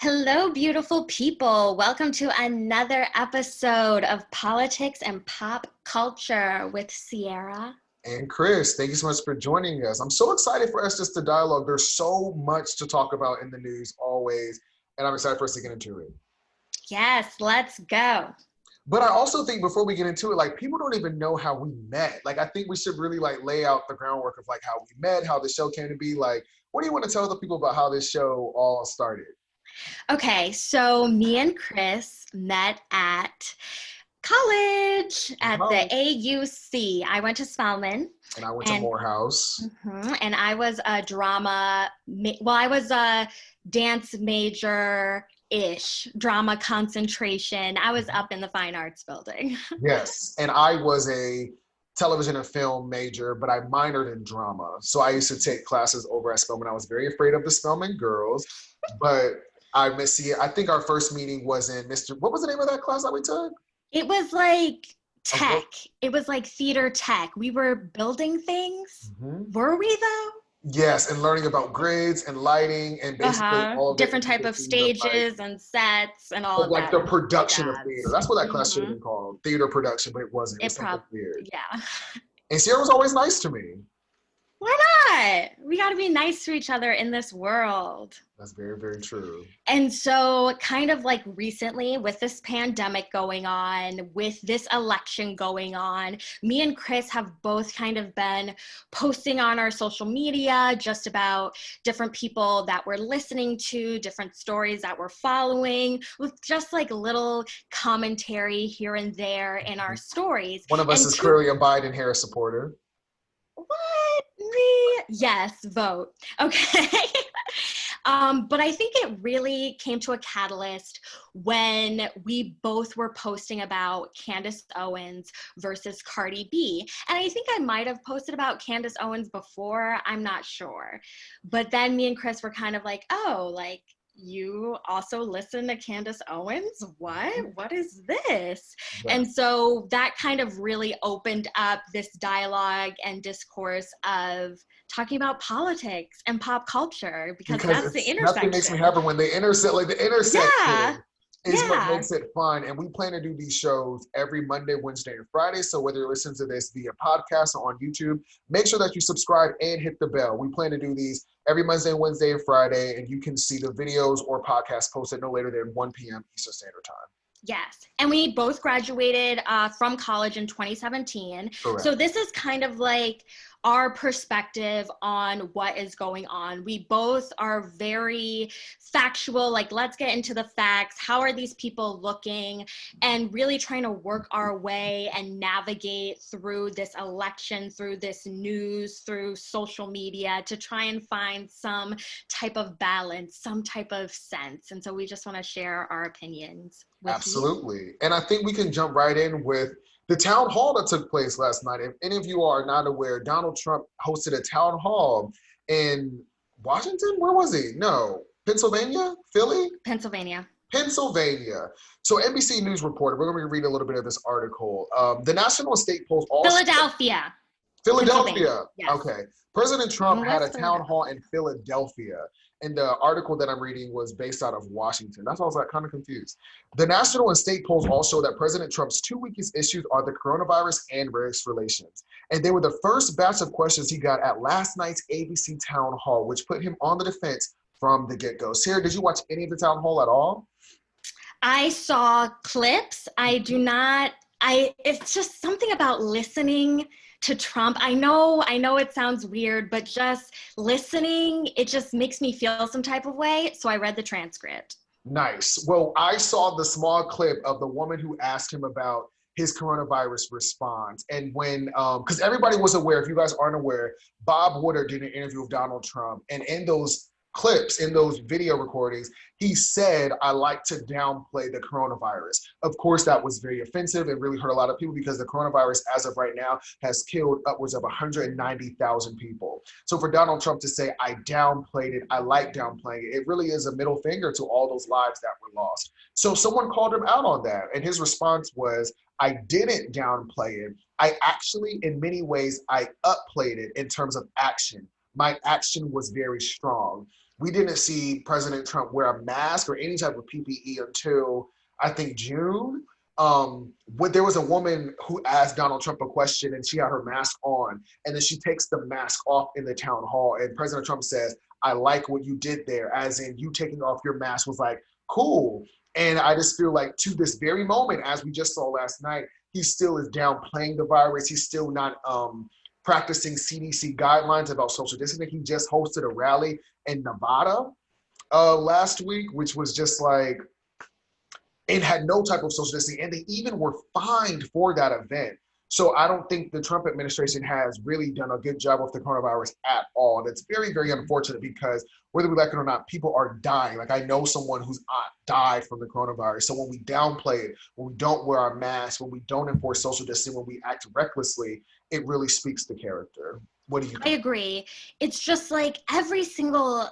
Hello, beautiful people. Welcome to another episode of Politics and Pop Culture with Ciara. And Chris, thank you so much for joining us. I'm so excited for us just to dialogue. There's so much to talk about in the news always, and I'm excited for us to get into it. Yes, let's go. But I also think before we get into it, like people don't even know how we met. Like I think we should really like lay out the groundwork of like how we met, how the show came to be. Like, what do you want to tell the people about how this show all started? Okay, so me and Chris met at college at the College. AUC. I went to Spelman. And I went to And Morehouse. and I was a I was a dance major-ish, drama concentration. I was up in the fine arts building. Yes, and I was a television and film major, but I minored in drama. So I used to take classes over at Spelman. I was very afraid of the Spelman girls, but I think our first meeting was in what was the name of that class that we took? It was like Okay. tech. It was like theater tech. We were building things. Mhm. Were we though? Yes, and learning about grids and lighting and basically all of the Different type of intricacies of like, stages and sets and all of like that the production of theater. jazz. That's what that class should have been called, theater production, but it wasn't. It was It something prob weird. Yeah. And Sierra was always nice to me. Why not? We got to be nice to each other in this world. That's very, very true. And so, kind of like recently, with this pandemic going on, with this election going on, me and Chris have both kind of been posting on our social media just about different people that we're listening to, different stories that we're following, with just like little commentary here and there in our stories. One of us And is clearly a Biden-Harris supporter. what? Me? Yes, vote. Okay. But I think it really came to a catalyst when we both were posting about Candace Owens versus Cardi B. And I think I might have posted about Candace Owens before, I'm not sure. But then me and Chris were kind of like, oh, like, you also listen to Candace Owens? What is this? Yeah. And so that kind of really opened up this dialogue and discourse of talking about politics and pop culture because that's the intersection. Nothing makes me happy when they intersect, like the intersection. Yeah. Is what makes it fun. And we plan to do these shows every Monday, Wednesday, and Friday. So whether you're listening to this via podcast or on YouTube, make sure that you subscribe and hit the bell. We plan to do these every Monday, Wednesday, and Friday, and you can see the videos or podcasts posted no later than 1 p.m. Eastern Standard Time. Yes. And we both graduated from college in 2017. Correct. So this is kind of like our perspective on what is going on. We both are very factual, like let's get into the facts. How are these people looking? And really trying to work our way and navigate through this election, through this news, through social media to try and find some type of balance, some type of sense. And so we just want to share our opinions with Absolutely. you. And I think we can jump right in with the town hall that took place last night. If any of you are not aware, Donald Trump hosted a town hall in Washington? Where was he? No, Pennsylvania? Philly? Pennsylvania. So NBC News reported, we're going to read a little bit of this article. The national and state polls all Philadelphia. Yes. Okay. President Trump had a town hall in Philadelphia. And the article that I'm reading was based out of Washington. That's why I was like kind of confused. The national and state polls all show that President Trump's two weakest issues are the coronavirus and race relations. And they were the first batch of questions he got at last night's ABC town hall, which put him on the defense from the get-go. Sarah, did you watch any of the town hall at all? I saw clips. It's just something about listening to Trump. I know it sounds weird, but just listening, it just makes me feel some type of way. So I read the transcript. Nice. Well, I saw the small clip of the woman who asked him about his coronavirus response. And when, because everybody was aware, if you guys aren't aware, Bob Woodard did an interview with Donald Trump. And in those clips, in those video recordings, he said, I like to downplay the coronavirus. Of course, that was very offensive and really hurt a lot of people because the coronavirus, as of right now, has killed upwards of 190,000 people. So for Donald Trump to say, I downplayed it, I like downplaying it, it really is a middle finger to all those lives that were lost. So someone called him out on that. And his response was, I didn't downplay it. I actually, in many ways, I upplayed it in terms of action. My action was very strong. we didn't see President Trump wear a mask or any type of PPE until I think June. When there was a woman who asked Donald Trump a question and she had her mask on, and then she takes the mask off in the town hall, and President Trump says, "I like what you did there," as in you taking off your mask was like cool. And I just feel like to this very moment, as we just saw last night, he still is downplaying the virus. He's still not practicing CDC guidelines about social distancing. He just hosted a rally in Nevada last week, which was just like, it had no type of social distancing, and they even were fined for that event. So I don't think the Trump administration has really done a good job with the coronavirus at all. And it's very, very unfortunate because whether we like it or not, people are dying. Like I know someone who's died from the coronavirus. So when we downplay it, when we don't wear our masks, when we don't enforce social distancing, when we act recklessly, it really speaks to character. What do you think? I agree. It's just like every single,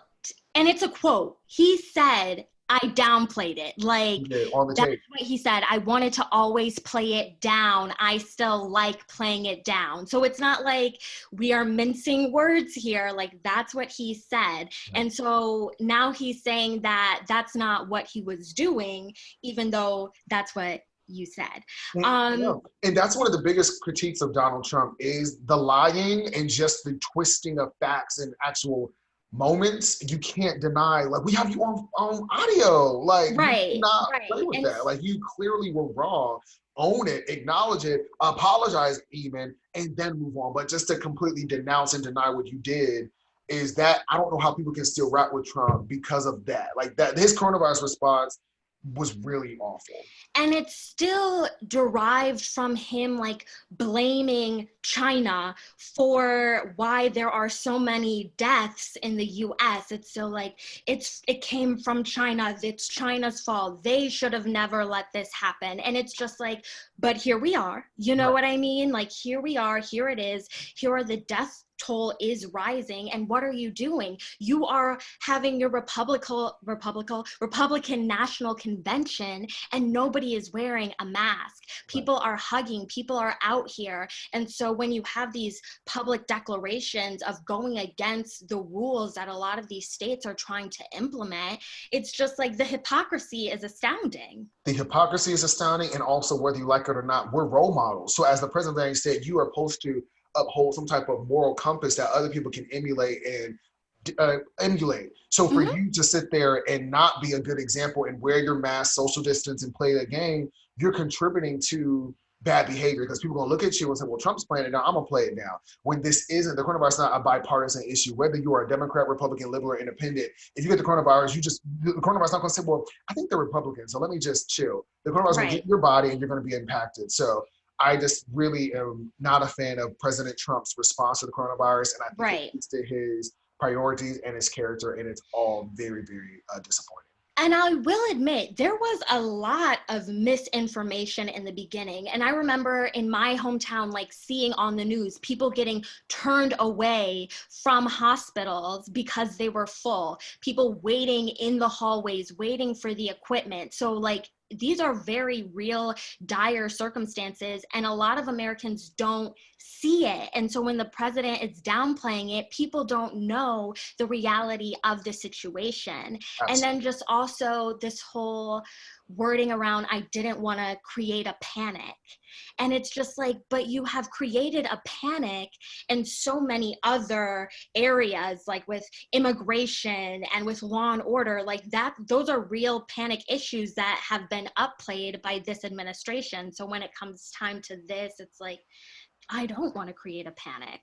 and it's a quote. He said, I downplayed it. Like, On the that's tape. what he said. I wanted to always play it down. I still like playing it down. So it's not like we are mincing words here. Like, that's what he said. And so now he's saying that that's not what he was doing, even though that's what you said. And that's one of the biggest critiques of Donald Trump is the lying and just the twisting of facts and actual moments. You can't deny, like, we have you on audio. Like, you cannot play with that. Like, you clearly were wrong. Own it, acknowledge it, apologize even, and then move on. But just to completely denounce and deny what you did is that I don't know how people can still rap with Trump because of that. Like that, his coronavirus response was really awful. And it's still derived from him like blaming China for why there are so many deaths in the US. It's still like it came from China. It's China's fault. They should have never let this happen. And it's just like, but here we are. You know what I mean? Like here we are, here it is. Here are the death toll is rising, and what are you doing? You are having your Republican National Convention, and nobody is wearing a mask. People are hugging, people are out here. And so when you have these public declarations of going against the rules that a lot of these states are trying to implement, it's just like the hypocrisy is astounding. The hypocrisy is astounding, and also whether you like it or not, we're role models. So as the president of the United States, you are supposed to uphold some type of moral compass that other people can emulate and emulate. So for you to sit there and not be a good example and wear your mask, social distance, and play the game, you're contributing to bad behavior because people are going to look at you and say, well, Trump's playing it now, I'm going to play it now. When this isn't, the coronavirus is not a bipartisan issue. Whether you are a Democrat, Republican, liberal, or independent, if you get the coronavirus, the coronavirus is not going to say, well, I think they're Republicans, so let me just chill. The coronavirus is going to get in your body and you're going to be impacted. So I just really am not a fan of President Trump's response to the coronavirus, and I think it's to his priorities and his character, and it's all very, very disappointing. And I will admit, there was a lot of misinformation in the beginning. And I remember in my hometown, like seeing on the news, people getting turned away from hospitals because they were full, people waiting in the hallways, waiting for the equipment. So like, these are very real, dire circumstances, and a lot of Americans don't see it. And so when the president is downplaying it, people don't know the reality of the situation. Absolutely. And then just also this whole wording around, I didn't want to create a panic. And it's just like, but you have created a panic in so many other areas, like with immigration and with law and order, like that, those are real panic issues that have been upplayed by this administration. So when it comes time to this, it's like, I don't want to create a panic.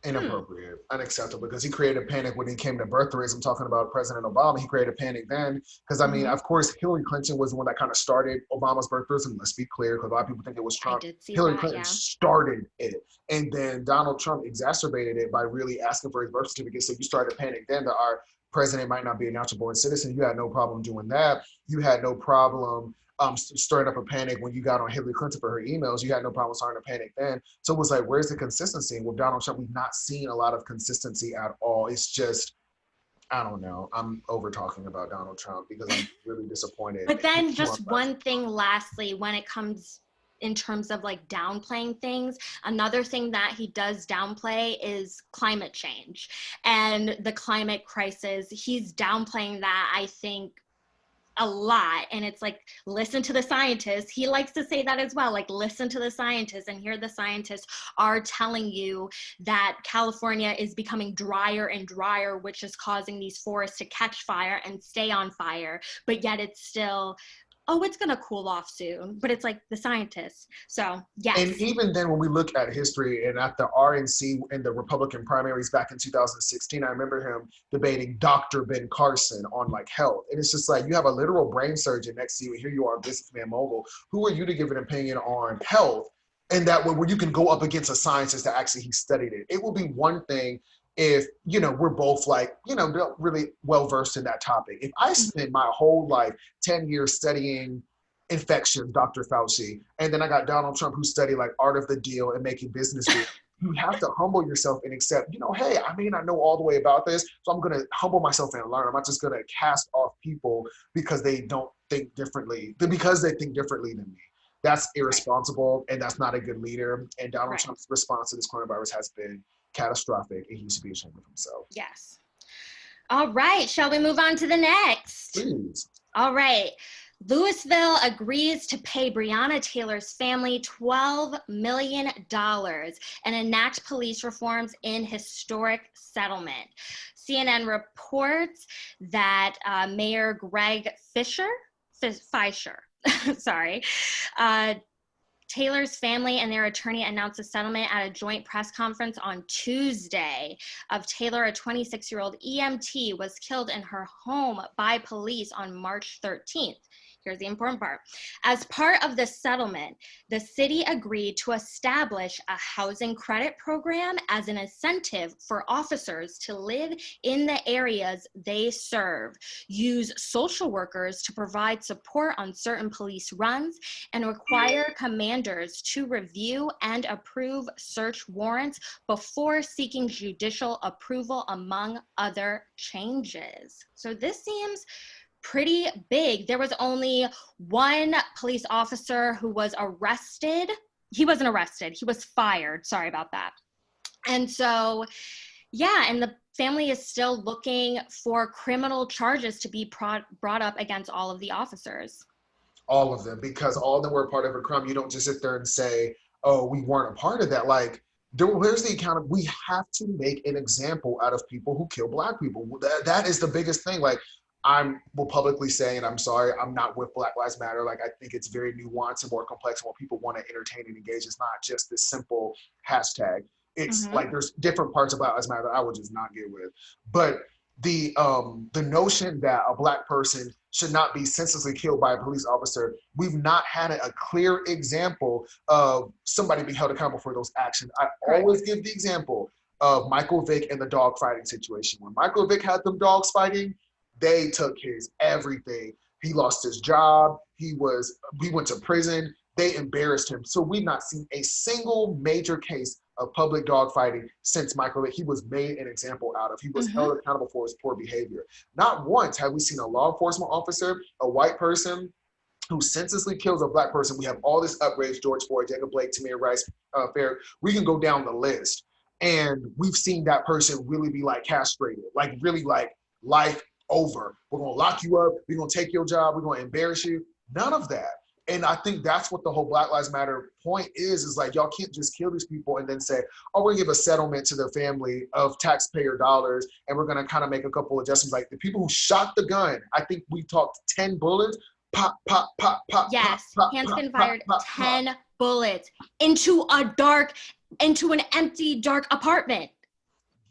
Inappropriate, unacceptable, because he created a panic when he came to birth rates. I'm talking about President Obama. He created a panic then because, I mean, of course, Hillary Clinton was the one that kind of started Obama's birth rates. And let's be clear, because a lot of people think it was Trump. Hillary Clinton started it. And then Donald Trump exacerbated it by really asking for his birth certificate. So you started a panic then that our president might not be a natural born citizen. You had no problem doing that. You had no problem stirring up a panic when you got on Hillary Clinton for her emails. You had no problem starting a panic then. So it was like, where's the consistency? With Donald Trump, we've not seen a lot of consistency at all. It's just, I don't know. I'm over talking about Donald Trump because I'm really disappointed. But then just one thing lastly, when it comes in terms of like downplaying things. Another thing that he does downplay is climate change and the climate crisis. He's downplaying that, I think, a lot. And it's like, listen to the scientists. He likes to say that as well, like, listen to the scientists. And here the scientists are telling you that California is becoming drier and drier, which is causing these forests to catch fire and stay on fire. But yet it's still, oh, it's going to cool off soon. But it's like the scientists. So, yes. And even then, when we look at history and at the RNC in the Republican primaries back in 2016, I remember him debating Dr. Ben Carson on like health. And it's just like, you have a literal brain surgeon next to you, and here you are, a businessman mogul. Who are you to give an opinion on health? And that where you can go up against a scientist that actually he studied it. It will be one thing if, you know, we're both like, you know, really well versed in that topic. If I spent my whole life, 10 years studying infection, Dr. Fauci, and then I got Donald Trump who studied like art of the deal and making business deals. You have to humble yourself and accept, you know, hey, I may not know all the way about this, so I'm going to humble myself and learn. I'm not just going to cast off people because they don't think differently, because they think differently than me. That's irresponsible, and that's not a good leader. And Donald Trump's response to this coronavirus has been catastrophic, and he should be ashamed of himself. Yes. All right. Shall we move on to the next? Please. All right. Louisville agrees to pay Breonna Taylor's family $12 million and enact police reforms in historic settlement. CNN reports that Mayor Greg Fisher, sorry, Taylor's family and their attorney announced a settlement at a joint press conference on Tuesday of Taylor. A 26-year-old EMT was killed in her home by police on March 13th. Here's the important part. As part of the settlement, the city agreed to establish a housing credit program as an incentive for officers to live in the areas they serve, use social workers to provide support on certain police runs, and require commanders to review and approve search warrants before seeking judicial approval, among other changes. So this seems pretty big. There was only one police officer who was arrested. He wasn't arrested. He was fired. Sorry about that. And so, yeah, and the family is still looking for criminal charges to be brought up against all of the officers. All of them, because all of them were a part of a crime. You don't just sit there and say, oh, we weren't a part of that. Like, where's the account? We have to make an example out of people who kill Black people. That is the biggest thing. Like, I will publicly say, and I'm sorry, I'm not with Black Lives Matter. Like, I think it's very nuanced and more complex, and what people want to entertain and engage. It's not just this simple hashtag. It's like there's different parts of Black Lives Matter that I would just not get with. But the notion that a Black person should not be senselessly killed by a police officer, we've not had a clear example of somebody being held accountable for those actions. I always give the example of Michael Vick and the dog fighting situation. When Michael Vick had them dogs fighting, they took his everything. He lost his job. He went to prison. They embarrassed him. So we've not seen a single major case of public dog fighting since Michael Vick. He was made an example out of. He was held accountable for his poor behavior. Not once have we seen a law enforcement officer, a white person, who senselessly kills a Black person. We have all this outrage, George Floyd, Jacob Blake, Tamir Rice, Fair. We can go down the list. And we've seen that person really be like castrated, like really like life over. We're going to lock you up. We're going to take your job. We're going to embarrass you. None of that. And I think that's what the whole Black Lives Matter point is like, y'all can't just kill these people and then say, oh, we're going to give a settlement to the family of taxpayer dollars, and we're going to kind of make a couple adjustments. Like the people who shot the gun, I think we talked 10 bullets, pop, pop, pop, pop. Yes, pop, Hanscom pop, fired pop, 10 pop. bullets into an empty, dark apartment.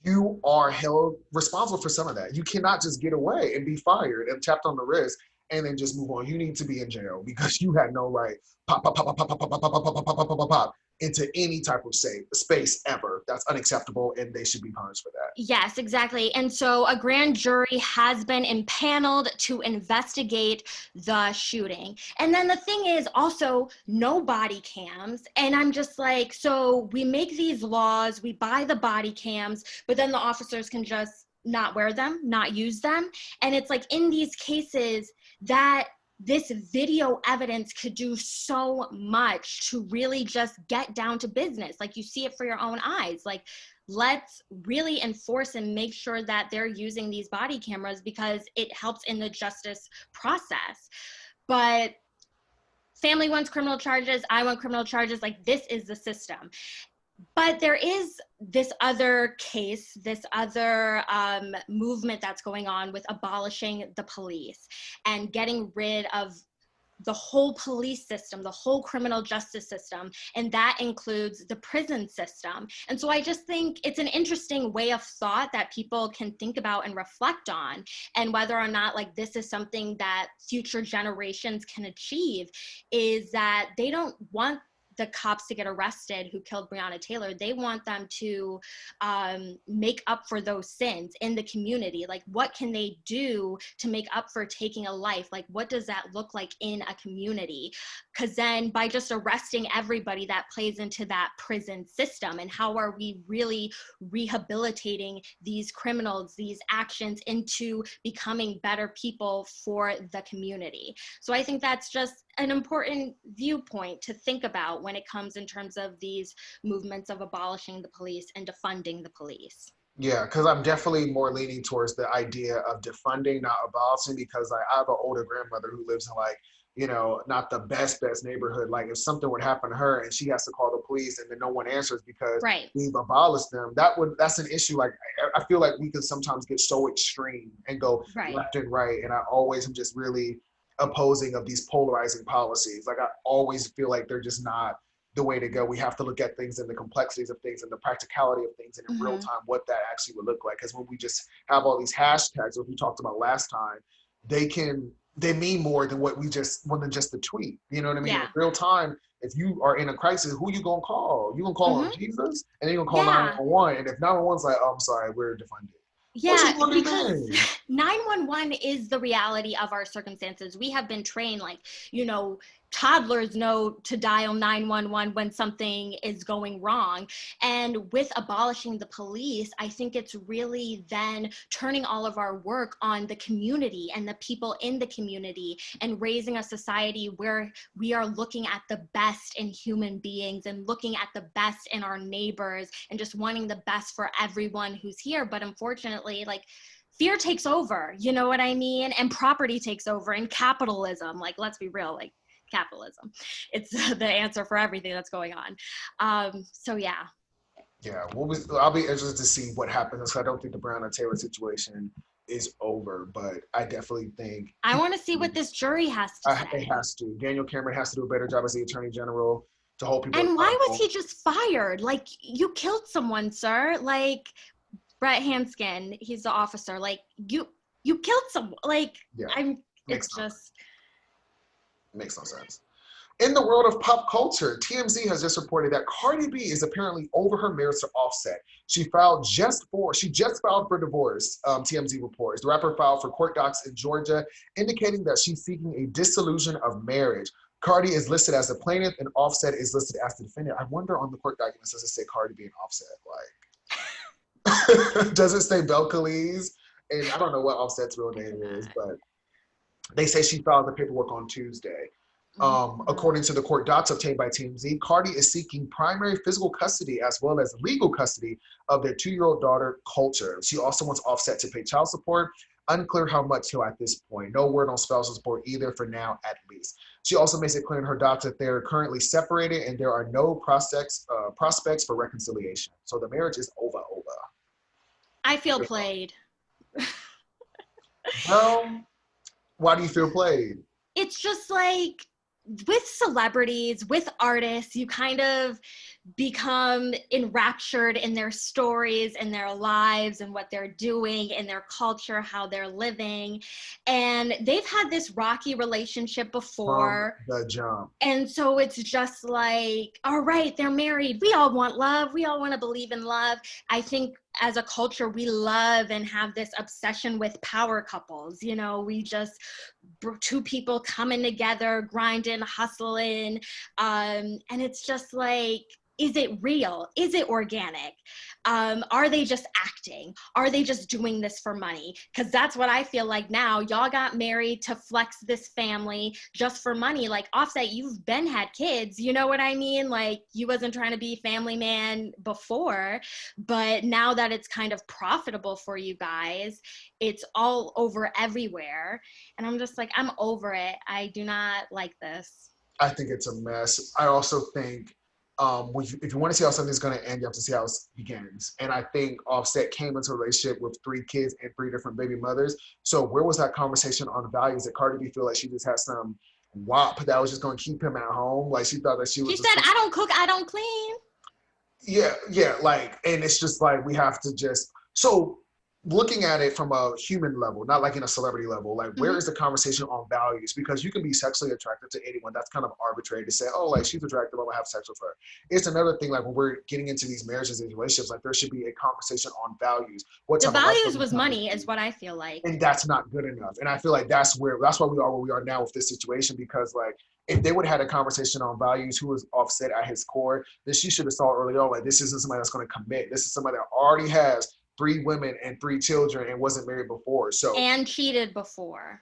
You are held responsible for some of that. You cannot just get away and be fired and tapped on the wrist and then just move on. You need to be in jail because you had no right pop, pop, pop, pop, pop, pop, pop, pop, pop, pop, pop, pop, pop, into any type of space ever. That's unacceptable, and they should be punished for that. Yes, exactly. And so a grand jury has been impaneled to investigate the shooting. And then the thing is also no body cams. And I'm just like, so we make these laws, we buy the body cams, but then the officers can just not wear them, not use them. And it's like in these cases that this video evidence could do so much to really just get down to business. Like, you see it for your own eyes. Like, let's really enforce and make sure that they're using these body cameras, because it helps in the justice process. But family wants criminal charges, I want criminal charges. Like, this is the system. But there is this other case, this other movement that's going on with abolishing the police and getting rid of the whole police system, the whole criminal justice system, and that includes the prison system. And so I just think it's an interesting way of thought that people can think about and reflect on, and whether or not like this is something that future generations can achieve, is that they don't want the cops to get arrested who killed Breonna Taylor. They want them to make up for those sins in the community. Like, what can they do to make up for taking a life? Like, what does that look like in a community? Because then by just arresting everybody, that plays into that prison system. And how are we really rehabilitating these criminals, these actions, into becoming better people for the community? So I think that's just an important viewpoint to think about when it comes in terms of these movements of abolishing the police and defunding the police. Yeah, because I'm definitely more leaning towards the idea of defunding, not abolishing, because I have an older grandmother who lives in like, not the best neighborhood. Like, if something would happen to her and she has to call the police and then no one answers because Right. we've abolished them, that's an issue. Like, I feel like we can sometimes get so extreme and go Right. left and right. And I always am just really opposing of these polarizing policies. Like, I always feel like they're just not the way to go. We have to look at things and the complexities of things and the practicality of things, and in real time what that actually would look like. Because when we just have all these hashtags, what we talked about last time, they mean more than more than just the tweet. You know what I mean? Yeah. In real time, if you are in a crisis, who you gonna call? You gonna call on Jesus, and then you gonna call 911. And if 911's like, oh, I'm sorry, we're defunded. Yeah, because 911 is the reality of our circumstances. We have been trained, like, toddlers know to dial 911 when something is going wrong. And with abolishing the police, I think it's really then turning all of our work on the community and the people in the community, and raising a society where we are looking at the best in human beings and looking at the best in our neighbors and just wanting the best for everyone who's here. But unfortunately, like, fear takes over, you know what I mean? And property takes over, and capitalism, like, let's be real, like, capitalism, it's the answer for everything that's going on. So yeah. I'll be interested to see what happens. I don't think the Breonna Taylor situation is over, but I definitely think I want to see what this jury has to say. It has to. Daniel Cameron has to do a better job as the attorney general to hold people and accountable. Why was he just fired? Like, you killed someone, sir. Like, Brett Hanskin, he's the officer. Like, you killed someone. Like, Makes no sense. In the world of pop culture, TMZ has just reported that Cardi B is apparently over her marriage to Offset. She just filed for divorce, TMZ reports. The rapper filed for court docs in Georgia, indicating that she's seeking a dissolution of marriage. Cardi is listed as the plaintiff and Offset is listed as the defendant. I wonder on the court documents, does it say Cardi B and Offset? Like, does it say Belcalis? And I don't know what Offset's real name is, but they say she filed the paperwork on Tuesday. According to the court docs obtained by TMZ, Cardi is seeking primary physical custody as well as legal custody of their 2-year-old daughter, Culture. She also wants Offset to pay child support. Unclear how much till at this point. No word on spousal support either, for now at least. She also makes it clear in her docs that they're currently separated and there are no prospects for reconciliation. So the marriage is over. I feel played. Well, why do you feel played? It's just like, with celebrities, with artists, you kind of become enraptured in their stories and their lives and what they're doing and their culture, how they're living. And they've had this rocky relationship before. From the jump. And so it's just like, all right, they're married. We all want love. We all want to believe in love. I think as a culture, we love and have this obsession with power couples. We just, 2 people coming together, grinding, hustling. And it's just like, is it real? Is it organic? Are they just acting? Are they just doing this for money? Because that's what I feel like now. Y'all got married to flex this family just for money. Like, Offset, you've been had kids. You know what I mean? Like, you wasn't trying to be family man before, but now that it's kind of profitable for you guys, it's all over everywhere. And I'm just like, I'm over it. I do not like this. I think it's a mess. I also think if you want to see how something's going to end, you have to see how it begins. And I think Offset came into a relationship with 3 kids and 3 different baby mothers. So where was that conversation on values? Did Cardi B feel like she just had some wop that was just going to keep him at home? Like she thought that she was. She said, "I don't cook, I don't clean." Yeah. Like, and it's just like we have to just looking at it from a human level, not like in a celebrity level, like where is the conversation on values? Because you can be sexually attracted to anyone. That's kind of arbitrary to say, oh, like she's attractive, I'm gonna have sex with her. It's another thing, like when we're getting into these marriages and relationships, like there should be a conversation on values. The values was money is what I feel like. And that's not good enough. And I feel like that's why we are where we are now with this situation, because like if they would have had a conversation on values, who was Offset at his core, then she should have saw early on, like this isn't somebody that's gonna commit. This is somebody that already has 3 women and 3 children and wasn't married before. And cheated before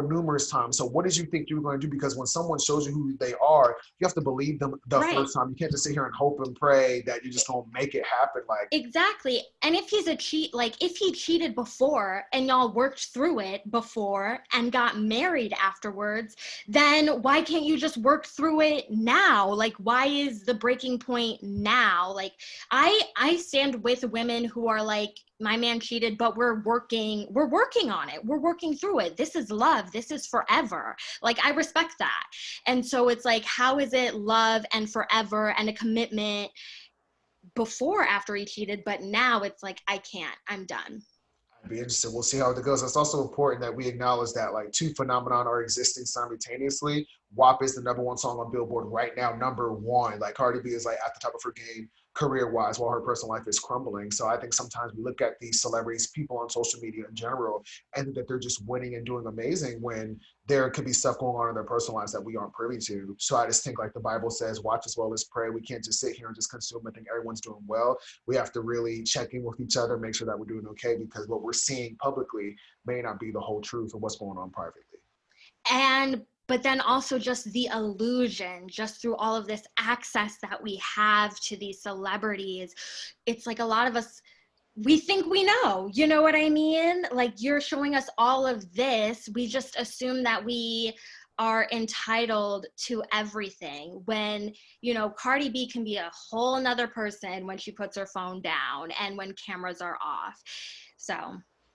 numerous times. So what did you think you were going to do? Because when someone shows you who they are, you have to believe them the first time. You can't just sit here and hope and pray that you're just going to make it happen. Like, exactly. And if he's if he cheated before and y'all worked through it before and got married afterwards, then why can't you just work through it now? Like, why is the breaking point now? Like, I stand with women who are like, my man cheated, but we're working on it. We're working through it. This is love. This is forever. Like, I respect that. And so it's like, how is it love and forever and a commitment after he cheated, but now it's like, I can't, I'm done. I'd be interested. We'll see how it goes. It's also important that we acknowledge that like 2 phenomenon are existing simultaneously. WAP is the #1 song on Billboard right now, #1. Like Cardi B is like at the top of her game career-wise while her personal life is crumbling. So I think sometimes we look at these celebrities, people on social media in general, and that they're just winning and doing amazing when there could be stuff going on in their personal lives that we aren't privy to. So I just think like the Bible says, watch as well as pray. We can't just sit here and just consume and think everyone's doing well. We have to really check in with each other, make sure that we're doing okay, because what we're seeing publicly may not be the whole truth of what's going on privately. But then also just the illusion, just through all of this access that we have to these celebrities, it's like a lot of us, we think we know, you know what I mean? Like, you're showing us all of this. We just assume that we are entitled to everything when, you know, Cardi B can be a whole nother person when she puts her phone down and when cameras are off. So,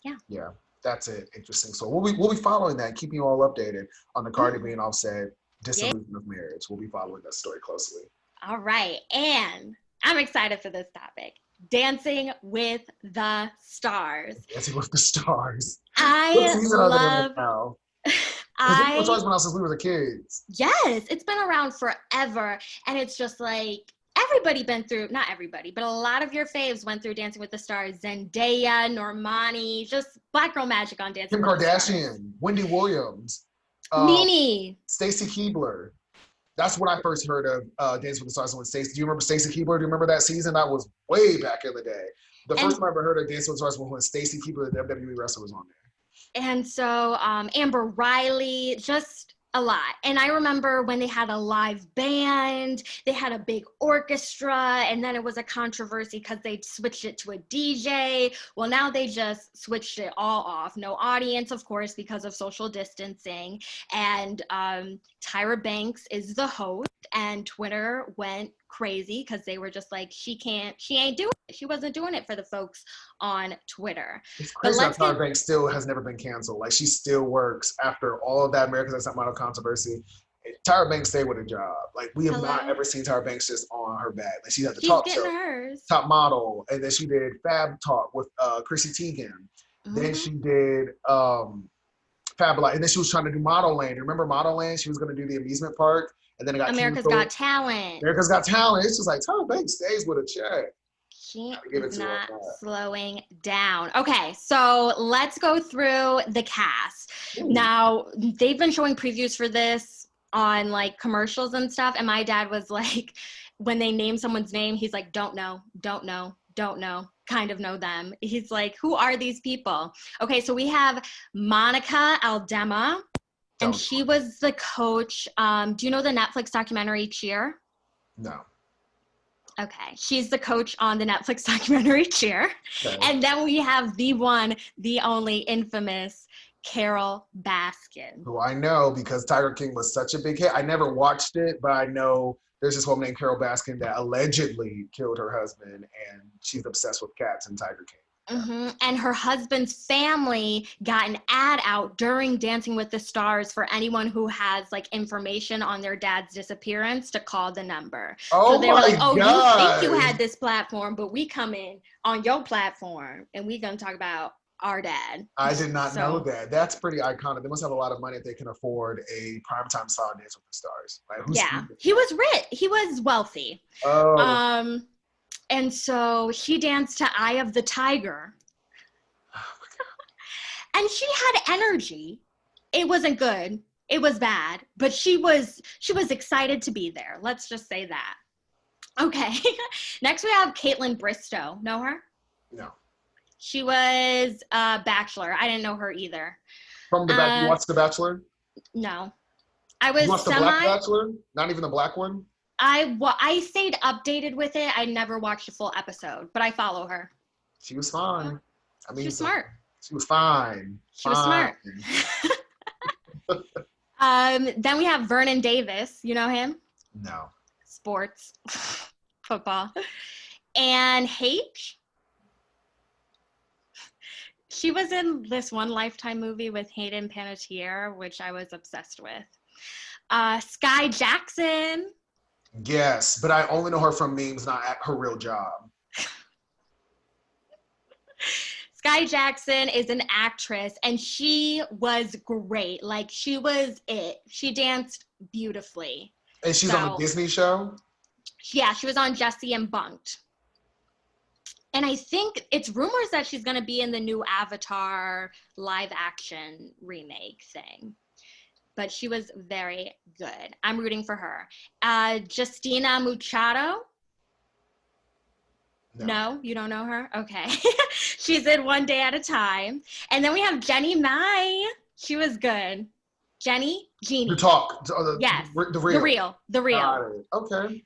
yeah. Yeah. That's it. Interesting. So we'll be following that, keeping you all updated on the Cardi B and Offset dissolution of marriage. We'll be following that story closely. All right. And I'm excited for this topic. Dancing with the Stars. Dancing with the Stars. I love... It's always been out since we were kids. Yes, it's been around forever. And it's just like, everybody been through, not everybody, but a lot of your faves went through Dancing with the Stars. Zendaya, Normani, just Black Girl Magic on Dancing Kim with the Stars. Kardashian, Wendy Williams, Nene, Stacy Keibler. That's when I first heard of Dancing with the Stars. When Stacy, do you remember Stacy Keibler? Do you remember that season? That was way back in the day. The first time I ever heard of Dancing with the Stars was when Stacy Keibler, the WWE wrestler, was on there. And so Amber Riley, just a lot. And I remember when they had a live band, they had a big orchestra, and then it was a controversy because they switched it to a DJ. Well, now they just switched it all off. No audience, of course, because of social distancing. And Tyra Banks is the host, and Twitter went crazy because they were just like, she ain't doing it. She wasn't doing it for the folks on Twitter. It's crazy that Tyra Banks still has never been canceled. Like, she still works after all of that America's Next Top Model controversy. Tyra Banks stayed with a job. Like, we have not ever seen Tyra Banks just on her back. Like, she's at the talk show, hers. Top Model, and then she did Fab Talk with Chrissy Teigen. Mm-hmm. Then she did Fab Life, and then she was trying to do Model Land. Remember Model Land? She was going to do the amusement park. And then it got America's Got Talent. America's Got Talent. It's just like Tyra Banks stays with a check. She is not slowing down. Okay, so let's go through the cast. Ooh. Now, they've been showing previews for this on like commercials and stuff. And my dad was like, when they name someone's name, he's like, don't know, kind of know them. He's like, who are these people? Okay, so we have Monica Aldema, and she was the coach. Do you know the Netflix documentary Cheer? No. Okay, she's the coach on the Netflix documentary Cheer. Okay. And then we have the one, the only infamous Carole Baskin. Who I know because Tiger King was such a big hit. I never watched it, but I know there's this woman named Carole Baskin that allegedly killed her husband, and she's obsessed with cats and Tiger King. Mm-hmm. And her husband's family got an ad out during Dancing with the Stars for anyone who has like information on their dad's disappearance to call the number. Oh, so they were like, oh, God. You think you had this platform, but we come in on your platform and we're going to talk about our dad. I did not know that. That's pretty iconic. They must have a lot of money if they can afford a primetime slot Dance with the Stars. Like, he was rich. He was wealthy. Oh. And so she danced to Eye of the Tiger. Oh my God. And she had energy. It wasn't good. It was bad. But she was excited to be there. Let's just say that. Okay. Next we have Caitlin Bristow. Know her? No. She was a Bachelor. I didn't know her either. From the Bachelor? You watched The Bachelor? No. I was you watched the Black Bachelor? Not even the black one? I stayed updated with it. I never watched a full episode, but I follow her. She was fine. I mean, she was smart. She was fine. She was smart. Then we have Vernon Davis. You know him? No. Sports, football. And H. She was in this one Lifetime movie with Hayden Panettiere, which I was obsessed with. Sky Jackson. Yes, but I only know her from memes, not at her real job. Sky Jackson is an actress, and she was great. Like, she was it. She danced beautifully. And she's on a Disney show? Yeah, she was on Jessie and Bunked. And I think it's rumors that she's going to be in the new Avatar live action remake thing. But she was very good. I'm rooting for her. Justina Machado. No, you don't know her? Okay. She's in One Day at a Time. And then we have Jenny Mai. She was good. Jeannie. The talk. Yes. The real. The real. Okay.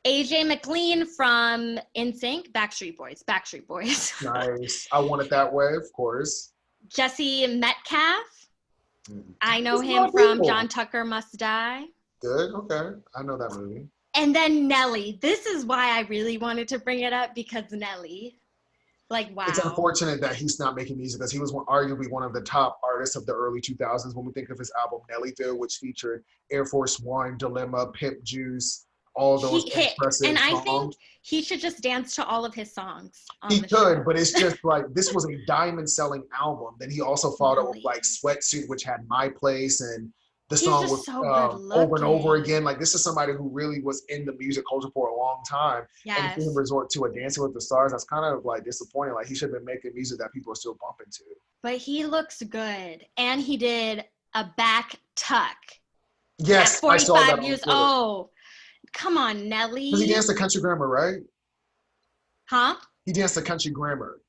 AJ McLean from NSYNC. Backstreet Boys. Nice. I want it that way, of course. Jesse Metcalf. I know him from John Tucker Must Die. Good. Okay. I know that movie. And then Nelly. This is why I really wanted to bring it up, because Nelly. Like, wow. It's unfortunate that he's not making music, because he was arguably one of the top artists of the early 2000s when we think of his album Nellyville, which featured Air Force One, Dilemma, Pimp Juice, all those impressive and songs. I think he should just dance to all of his songs. He could, but it's just like, this was a diamond-selling album. Then he also followed up with like Sweatsuit, which had My Place, and the song was so over and over again. Like, this is somebody who really was in the music culture for a long time. Yes. And he resort to a Dancing with the Stars. That's kind of like disappointing. Like, he should have been making music that people are still bumping to. But he looks good. And he did a back tuck. Yes, at 45 I saw that years old. Come on, Nelly. Because he danced to Country Grammar, right? Huh? He danced to Country Grammar.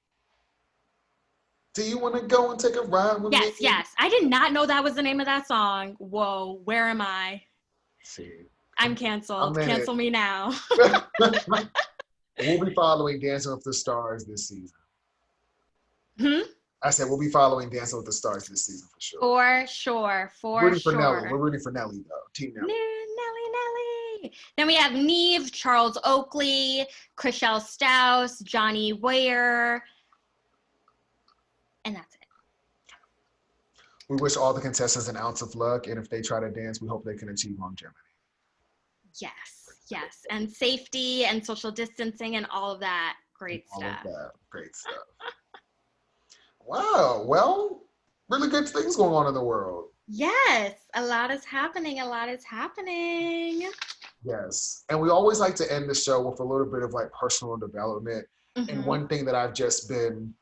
Do you want to go and take a ride with me? Yes. I did not know that was the name of that song. Whoa, where am I? See. I'm canceled. Cancel me now. We'll be following Dancing with the Stars this Hmm? I said we'll be following Dancing with the Stars this season for sure. For rooting sure. For Nelly. We're rooting for Nelly, though. Team Nelly. Nelly. Then we have Neve, Charles Oakley, Chriselle Staus, Johnny Ware. And that's it. We wish all the contestants an ounce of luck, and if they try to dance, we hope they can achieve longevity. Yes. And safety and social distancing and all of that great stuff. Wow. Well, really good things going on in the world. Yes. A lot is happening. Yes. And we always like to end the show with a little bit of like personal development. Mm-hmm. And one thing that I've just been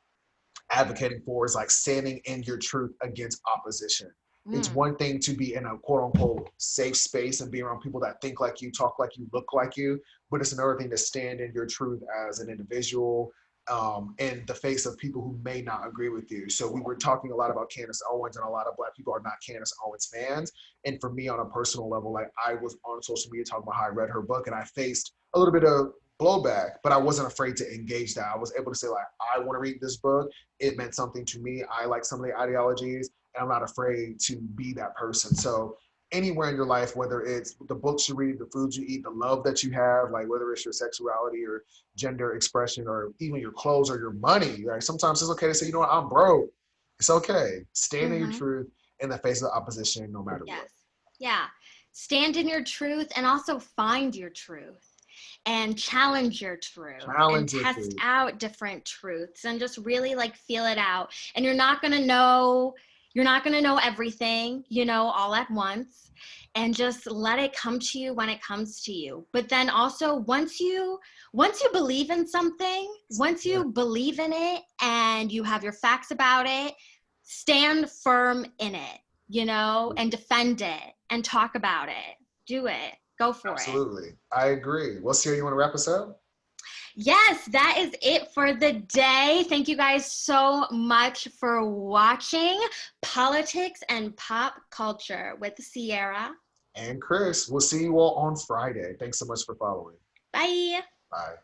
advocating for is like standing in your truth against opposition. It's one thing to be in a quote unquote safe space and be around people that think like you, talk like you, look like you. But it's another thing to stand in your truth as an individual, in the face of people who may not agree with you. So we were talking a lot about Candace Owens, and a lot of Black people are not Candace Owens fans. And for me, on a personal level, like I was on social media talking about how I read her book, and I faced a little bit of blowback, but I wasn't afraid to engage that. I was able to say like, I want to read this book. It meant something to me. I like some of the ideologies, and I'm not afraid to be that person. So anywhere in your life, whether it's the books you read, the foods you eat, the love that you have, like whether it's your sexuality or gender expression, or even your clothes or your money, like sometimes it's okay to say, you know what, I'm broke. It's okay. Stand in your truth in the face of opposition, no matter what. Yeah. Stand in your truth, and also find your truth and challenge your truth and Challenge your test truth. out different truths and just really like feel it out. And you're not going to know everything, all at once, and just let it come to you when it comes to you. But then also once you believe in something, once you believe in it and you have your facts about it, stand firm in it, and defend it and talk about it. Do it. Go for it. Absolutely. I agree. Well, Ciara, you want to wrap us up? Yes, that is it for the day. Thank you guys so much for watching Politics and Pop Culture with Ciara And Chris. We'll see you all on Friday. Thanks so much for following. Bye. Bye.